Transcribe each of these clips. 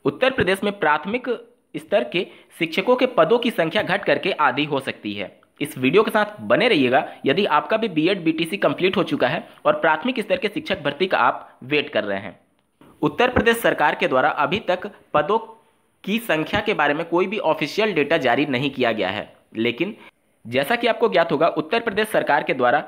उत्तर प्रदेश में प्राथमिक स्तर के शिक्षकों के पदों की संख्या घट करके आधी हो सकती है। इस वीडियो के साथ बने रहिएगा यदि आपका भी बीएड बीटीसी कंप्लीट हो चुका है और प्राथमिक स्तर के शिक्षक भर्ती का आप वेट कर रहे हैं। उत्तर प्रदेश सरकार के द्वारा अभी तक पदों की संख्या के बारे में कोई भी ऑफिशियल डेटा जारी नहीं किया गया है, लेकिन जैसा कि आपको ज्ञात होगा, उत्तर प्रदेश सरकार के द्वारा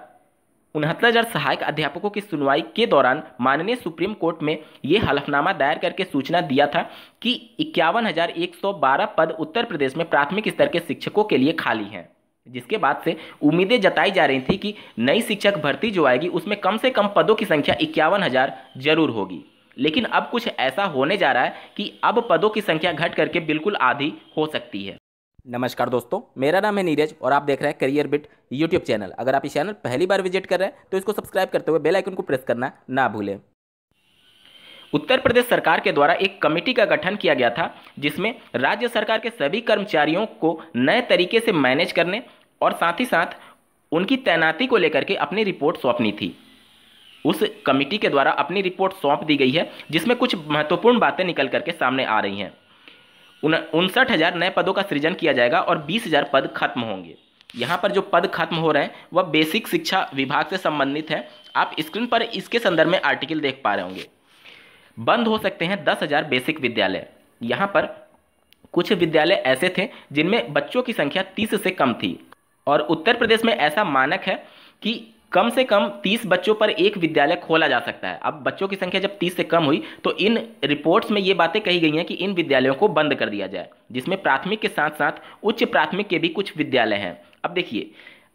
69,000 सहायक अध्यापकों की सुनवाई के दौरान माननीय सुप्रीम कोर्ट में यह हलफनामा दायर करके सूचना दिया था कि 51,112 पद उत्तर प्रदेश में प्राथमिक स्तर के शिक्षकों के लिए खाली हैं, जिसके बाद से उम्मीदें जताई जा रही थी कि नई शिक्षक भर्ती जो आएगी उसमें कम से कम पदों की संख्या 51,000 जरूर होगी। लेकिन अब कुछ ऐसा होने जा रहा है कि अब पदों की संख्या घट करके बिल्कुल आधी हो सकती है। नमस्कार दोस्तों, मेरा नाम है नीरज और आप देख रहे हैं करियर बिट यूट्यूब चैनल। अगर आप इस चैनल पहली बार विजिट कर रहे हैं तो इसको सब्सक्राइब करते हुए बेल आइकन को प्रेस करना ना भूलें। उत्तर प्रदेश सरकार के द्वारा एक कमेटी का गठन किया गया था जिसमें राज्य सरकार के सभी कर्मचारियों को नए तरीके से मैनेज करने और साथ ही साथ उनकी तैनाती को लेकर के अपनी रिपोर्ट सौंपनी थी। उस कमेटी के द्वारा अपनी रिपोर्ट सौंप दी गई है जिसमें कुछ महत्वपूर्ण बातें निकल करके सामने आ रही हैं। 59,000 नए पदों का सृजन किया जाएगा और 20,000 पद खत्म होंगे। यहाँ पर जो पद खत्म हो रहे हैं वह बेसिक शिक्षा विभाग से संबंधित है। आप स्क्रीन पर इसके संदर्भ में आर्टिकल देख पा रहे होंगे। बंद हो सकते हैं 10,000 बेसिक विद्यालय। यहाँ पर कुछ विद्यालय ऐसे थे जिनमें बच्चों की संख्या 30 से कम थी और उत्तर प्रदेश में ऐसा मानक है कि कम से कम 30 बच्चों पर एक विद्यालय खोला जा सकता है। अब बच्चों की संख्या जब 30 से कम हुई तो इन रिपोर्ट्स में ये बातें कही गई हैं कि इन विद्यालयों को बंद कर दिया जाए, जिसमें प्राथमिक के साथ साथ उच्च प्राथमिक के भी कुछ विद्यालय हैं। अब देखिए,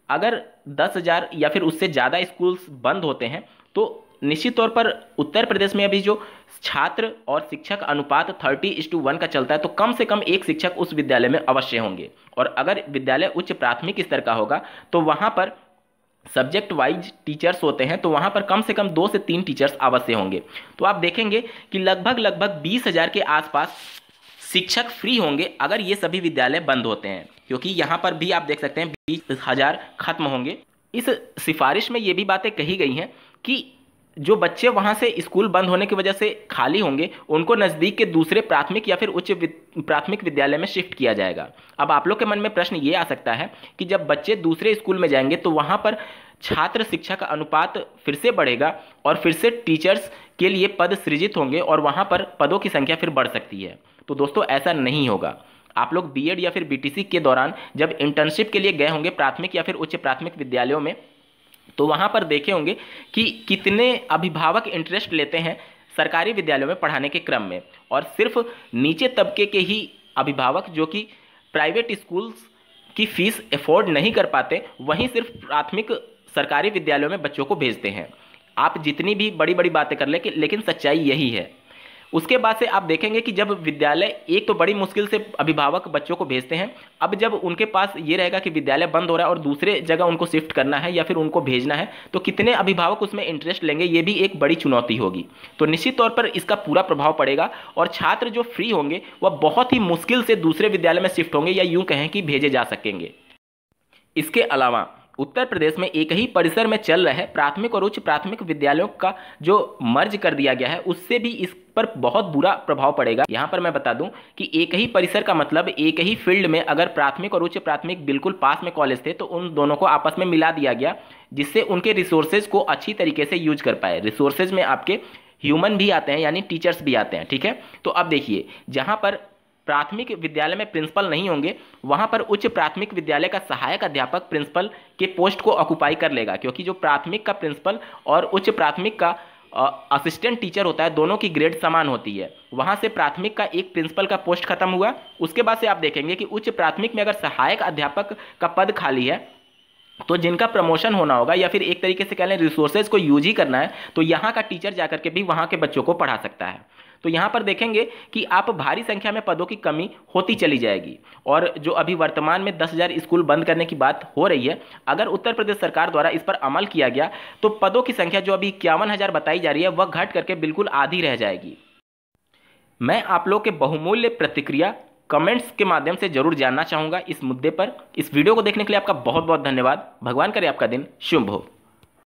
अगर 10,000 या फिर उससे ज़्यादा स्कूल्स बंद होते हैं तो निश्चित तौर पर उत्तर प्रदेश में अभी जो छात्र और शिक्षक अनुपात 30:1 का चलता है तो कम से कम एक शिक्षक उस विद्यालय में अवश्य होंगे। और अगर विद्यालय उच्च प्राथमिक स्तर का होगा तो वहाँ पर सब्जेक्ट वाइज टीचर्स होते हैं, तो वहाँ पर कम से कम 2 से 3 टीचर्स अवश्य होंगे। तो आप देखेंगे कि लगभग 20,000 के आसपास शिक्षक फ्री होंगे अगर ये सभी विद्यालय बंद होते हैं, क्योंकि यहाँ पर भी आप देख सकते हैं 20,000 खत्म होंगे। इस सिफारिश में ये भी बातें कही गई हैं कि जो बच्चे वहाँ से स्कूल बंद होने की वजह से खाली होंगे उनको नज़दीक के दूसरे प्राथमिक या फिर उच्च प्राथमिक विद्यालय में शिफ्ट किया जाएगा। अब आप लोग के मन में प्रश्न ये आ सकता है कि जब बच्चे दूसरे स्कूल में जाएंगे तो वहाँ पर छात्र शिक्षा का अनुपात फिर से बढ़ेगा और फिर से टीचर्स के लिए पद सृजित होंगे और वहाँ पर पदों की संख्या फिर बढ़ सकती है। तो दोस्तों, ऐसा नहीं होगा। आप लोग बीएड या फिर बीटीसी के दौरान जब इंटर्नशिप के लिए गए होंगे प्राथमिक या फिर उच्च प्राथमिक विद्यालयों में तो वहाँ पर देखे होंगे कि कितने अभिभावक इंटरेस्ट लेते हैं सरकारी विद्यालयों में पढ़ाने के क्रम में, और सिर्फ नीचे तबके के ही अभिभावक जो कि प्राइवेट स्कूल्स की फीस अफोर्ड नहीं कर पाते वहीं सिर्फ प्राथमिक सरकारी विद्यालयों में बच्चों को भेजते हैं। आप जितनी भी बड़ी बड़ी बातें कर लेकिन सच्चाई यही है। उसके बाद से आप देखेंगे कि जब विद्यालय, एक तो बड़ी मुश्किल से अभिभावक बच्चों को भेजते हैं, अब जब उनके पास ये रहेगा कि विद्यालय बंद हो रहा है और दूसरे जगह उनको शिफ्ट करना है या फिर उनको भेजना है, तो कितने अभिभावक उसमें इंटरेस्ट लेंगे, ये भी एक बड़ी चुनौती होगी। तो निश्चित तौर पर इसका पूरा प्रभाव पड़ेगा और छात्र जो फ्री होंगे वह बहुत ही मुश्किल से दूसरे विद्यालय में शिफ्ट होंगे या यूँ कहें कि भेजे जा सकेंगे। इसके अलावा उत्तर प्रदेश में एक ही परिसर में चल रहे प्राथमिक और उच्च प्राथमिक विद्यालयों का जो मर्ज कर दिया गया है उससे भी इस पर बहुत बुरा प्रभाव पड़ेगा। यहाँ पर मैं बता दूं कि एक ही परिसर का मतलब एक ही फील्ड में अगर प्राथमिक और उच्च प्राथमिक बिल्कुल पास में कॉलेज थे तो उन दोनों को आपस में मिला दिया गया, जिससे उनके रिसोर्सेज को अच्छी तरीके से यूज कर पाए। रिसोर्सेज में आपके ह्यूमन भी आते हैं, यानी टीचर्स भी आते हैं, ठीक है। तो अब देखिए, जहाँ पर प्राथमिक विद्यालय में प्रिंसिपल नहीं होंगे वहां पर उच्च प्राथमिक विद्यालय का सहायक अध्यापक प्रिंसिपल के पोस्ट को ऑक्युपाई कर लेगा, क्योंकि जो प्राथमिक का प्रिंसिपल और उच्च प्राथमिक का असिस्टेंट टीचर होता है, दोनों की ग्रेड समान होती है। वहां से प्राथमिक का एक प्रिंसिपल का पोस्ट खत्म हुआ। उसके बाद से आप देखेंगे कि उच्च प्राथमिक में अगर सहायक अध्यापक का पद खाली है तो जिनका प्रमोशन होना होगा या फिर एक तरीके से कह लें रिसोर्सेज को यूज ही करना है, तो यहाँ का टीचर जाकर के भी वहाँ के बच्चों को पढ़ा सकता है। तो यहाँ पर देखेंगे कि आप भारी संख्या में पदों की कमी होती चली जाएगी। और जो अभी वर्तमान में 10,000 स्कूल बंद करने की बात हो रही है, अगर उत्तर प्रदेश सरकार द्वारा इस पर अमल किया गया तो पदों की संख्या जो अभी 51,000 बताई जा रही है वह घट करके बिल्कुल आधी रह जाएगी। मैं आप लोग के बहुमूल्य प्रतिक्रिया कमेंट्स के माध्यम से जरूर जानना चाहूँगा इस मुद्दे पर। इस वीडियो को देखने के लिए आपका बहुत बहुत धन्यवाद। भगवान करे आपका दिन शुभ हो।